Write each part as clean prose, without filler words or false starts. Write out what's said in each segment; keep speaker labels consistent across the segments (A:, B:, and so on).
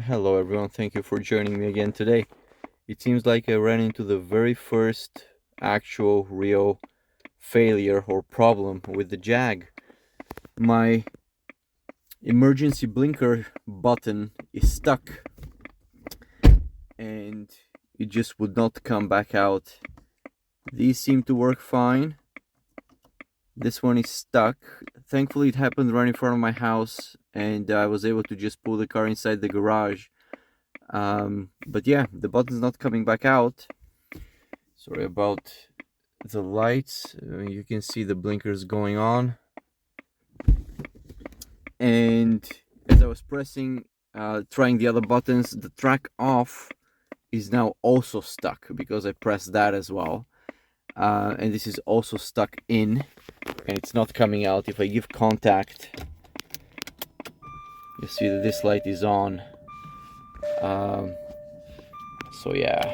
A: Hello everyone, thank you for joining me again today. It seems like I ran into the very first actual real failure or problem with the Jag. My emergency blinker button is stuck and it just would not come back out. These seem to work fine. This one is stuck. Thankfully it happened right in front of my house and I was able to just pull the car inside the garage. But yeah, the button's not coming back out. Sorry about the lights. You can see the blinkers going on. And as I was pressing, trying the other buttons, the track off is now also stuck because I pressed that as well. And this is also stuck in and it's not coming out. If I give contact, you see that this light is on. So yeah,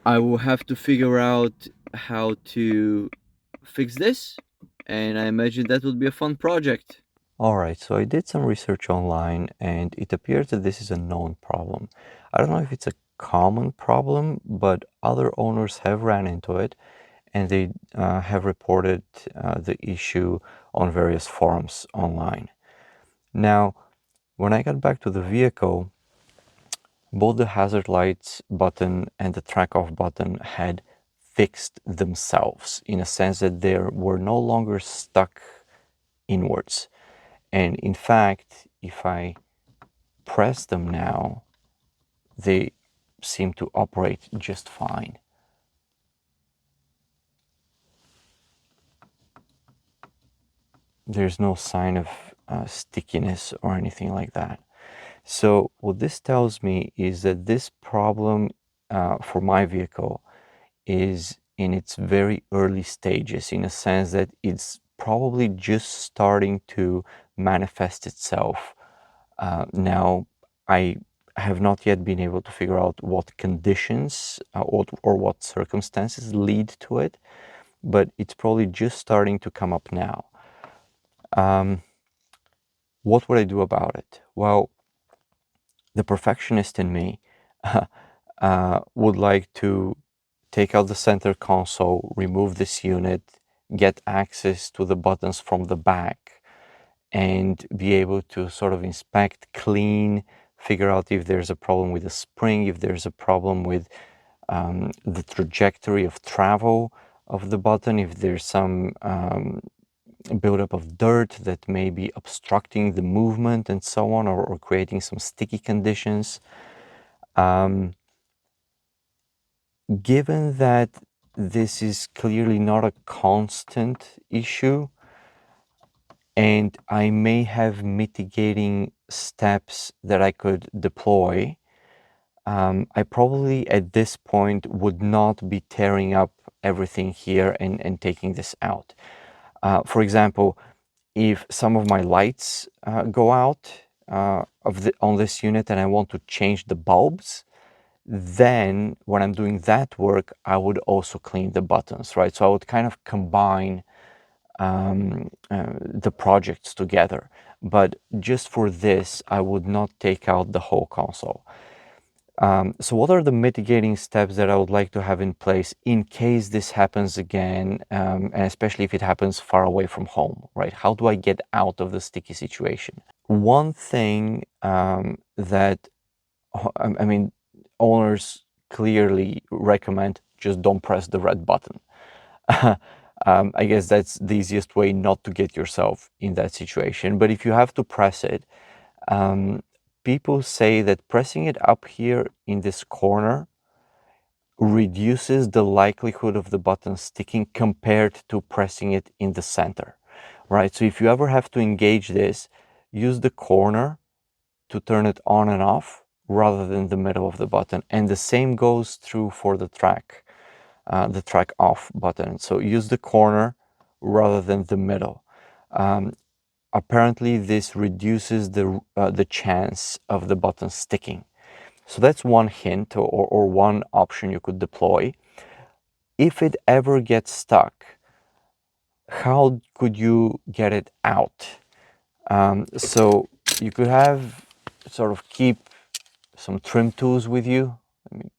A: I will have to figure out how to fix this, and I imagine that would be a fun project.
B: Alright, so I did some research online and it appears that this is a known problem. I don't know if it's a common problem, but other owners have ran into it and they have reported the issue on various forums online. Now, when I got back to the vehicle, both the hazard lights button and the track off button had fixed themselves in a sense that they were no longer stuck inwards. And in fact, if I press them now, they seem to operate just fine. There's no sign of stickiness or anything like that. So what this tells me is that this problem for my vehicle is in its very early stages, in a sense that it's probably just starting to manifest itself. Now, I have not yet been able to figure out what conditions or what circumstances lead to it, but it's probably just starting to come up now. What would I do about it? Well, the perfectionist in me would like to take out the center console, remove this unit, get access to the buttons from the back, and be able to sort of inspect, clean, figure out if there's a problem with the spring, if there's a problem with the trajectory of travel of the button, if there's some buildup of dirt that may be obstructing the movement and so on, or creating some sticky conditions. Given that this is clearly not a constant issue, and I may have mitigating steps that I could deploy, I probably at this point would not be tearing up everything here and taking this out. For example, if some of my lights go out on this unit and I want to change the bulbs, then when I'm doing that work, I would also clean the buttons, right? So I would kind of combine the projects together. But just for this, I would not take out the whole console. So what are the mitigating steps that I would like to have in place in case this happens again, and especially if it happens far away from home, right? How do I get out of the sticky situation? One thing that, I mean, owners clearly recommend just don't press the red button. I guess that's the easiest way not to get yourself in that situation. But if you have to press it, people say that pressing it up here in this corner reduces the likelihood of the button sticking compared to pressing it in the center, right? So if you ever have to engage this, use the corner to turn it on and off rather than the middle of the button. And the same goes true for the track off button. So use the corner rather than the middle. Apparently this reduces the chance of the button sticking. So that's one hint or one option you could deploy. If it ever gets stuck, how could you get it out? So you could have sort of keep some trim tools with you. Let me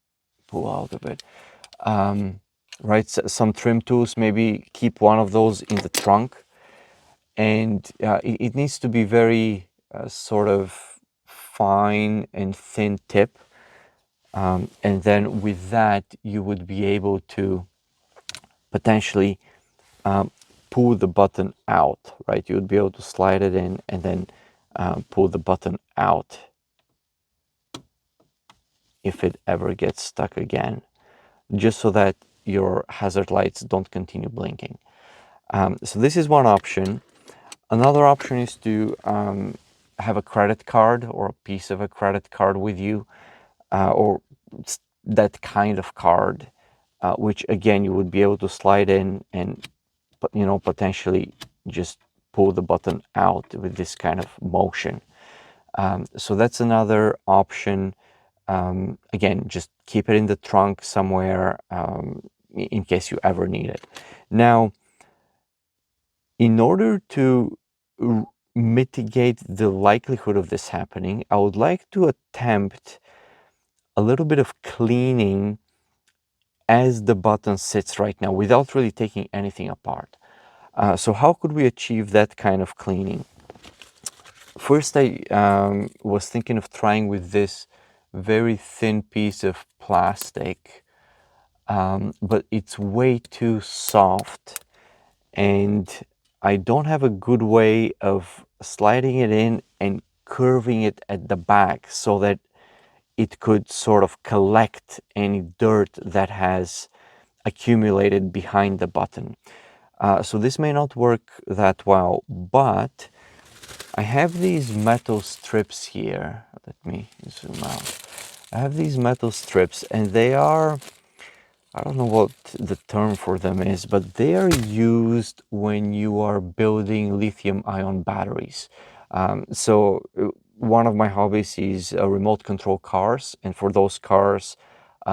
B: pull out a bit. Right, some trim tools, maybe keep one of those in the trunk. And it needs to be very sort of fine and thin tip. And then with that, you would be able to potentially pull the button out, right? You would be able to slide it in and then pull the button out if it ever gets stuck again, just so that your hazard lights don't continue blinking. So this is one option. Another option is to have a credit card or a piece of a credit card with you, or that kind of card, which again you would be able to slide in and potentially just pull the button out with this kind of motion. So that's another option. Again, just keep it in the trunk somewhere in case you ever need it. Now, in order to mitigate the likelihood of this happening, I would like to attempt a little bit of cleaning as the button sits right now without really taking anything apart. So how could we achieve that kind of cleaning? First, I was thinking of trying with this very thin piece of plastic, but it's way too soft, and I don't have a good way of sliding it in and curving it at the back so that it could sort of collect any dirt that has accumulated behind the button. So this may not work that well, but I have these metal strips here. Let me zoom out. I have these metal strips, and they are, I don't know what the term for them is, but they are used when you are building lithium-ion batteries. So one of my hobbies is remote control cars, and for those cars,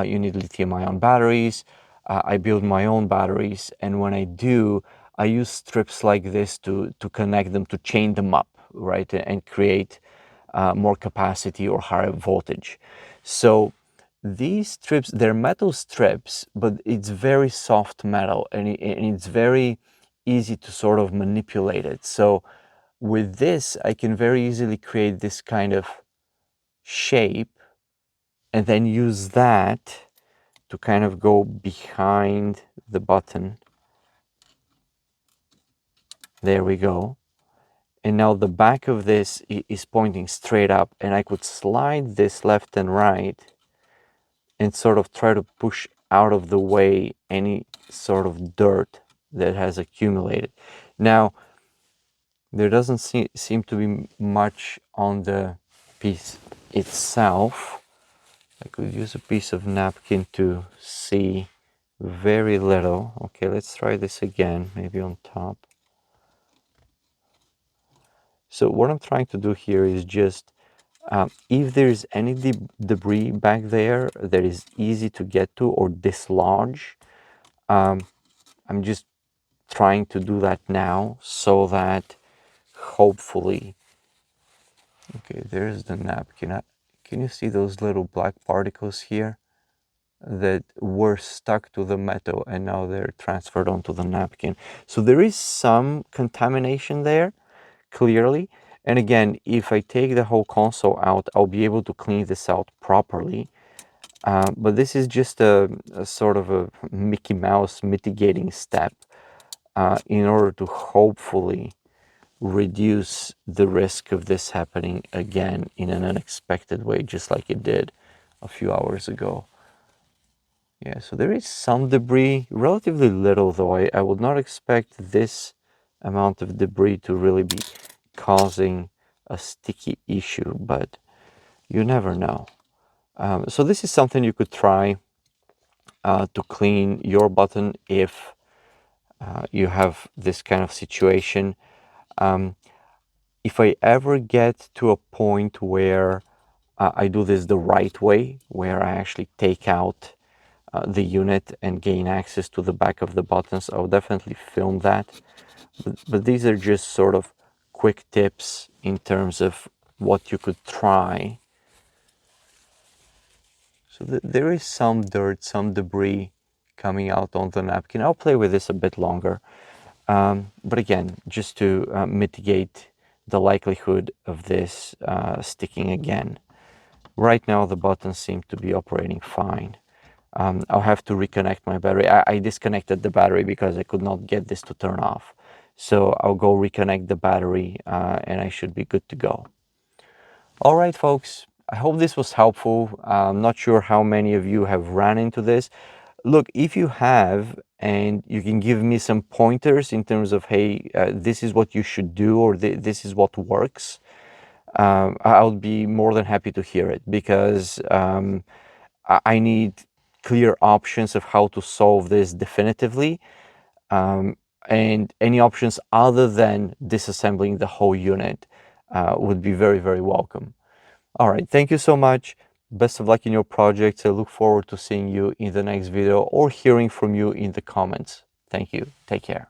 B: you need lithium-ion batteries. I build my own batteries, and when I do, I use strips like this to connect them, to chain them up, right, and create more capacity or higher voltage. So these strips, they're metal strips, but it's very soft metal, and it's very easy to sort of manipulate it. So with this, I can very easily create this kind of shape and then use that to kind of go behind the button. There we go. And now the back of this is pointing straight up, and I could slide this left and right and sort of try to push out of the way any sort of dirt that has accumulated. Now, there doesn't seem to be much on the piece itself. I could use a piece of napkin to see very little. Okay, let's try this again, maybe on top. So what I'm trying to do here is just, if there's any debris back there that is easy to get to or dislodge, I'm just trying to do that now so that hopefully, okay, there's the napkin. Can you see those little black particles here that were stuck to the metal and now they're transferred onto the napkin? So there is some contamination there, clearly. And again, if I take the whole console out, I'll be able to clean this out properly. But this is just a sort of a Mickey Mouse mitigating step in order to hopefully reduce the risk of this happening again in an unexpected way, just like it did a few hours ago. Yeah, so there is some debris, relatively little though. I would not expect this amount of debris to really be causing a sticky issue, but you never know. So this is something you could try to clean your button if you have this kind of situation. If I ever get to a point where I do this the right way, where I actually take out the unit and gain access to the back of the buttons, I'll definitely film that. But these are just sort of quick tips in terms of what you could try. So there is some dirt, some debris coming out on the napkin. I'll play with this a bit longer. But again, just to mitigate the likelihood of this sticking again. Right now, the buttons seem to be operating fine. I'll have to reconnect my battery. I disconnected the battery because I could not get this to turn off. So I'll go reconnect the battery and I should be good to go. All right, folks, I hope this was helpful. I'm not sure how many of you have ran into this. Look, if you have, and you can give me some pointers in terms of, hey, this is what you should do, or this is what works, I'll be more than happy to hear it, because I need clear options of how to solve this definitively. And any options other than disassembling the whole unit would be very, very welcome. All right, thank you so much. Best of luck in your projects. I look forward to seeing you in the next video or hearing from you in the comments. Thank you. Take care.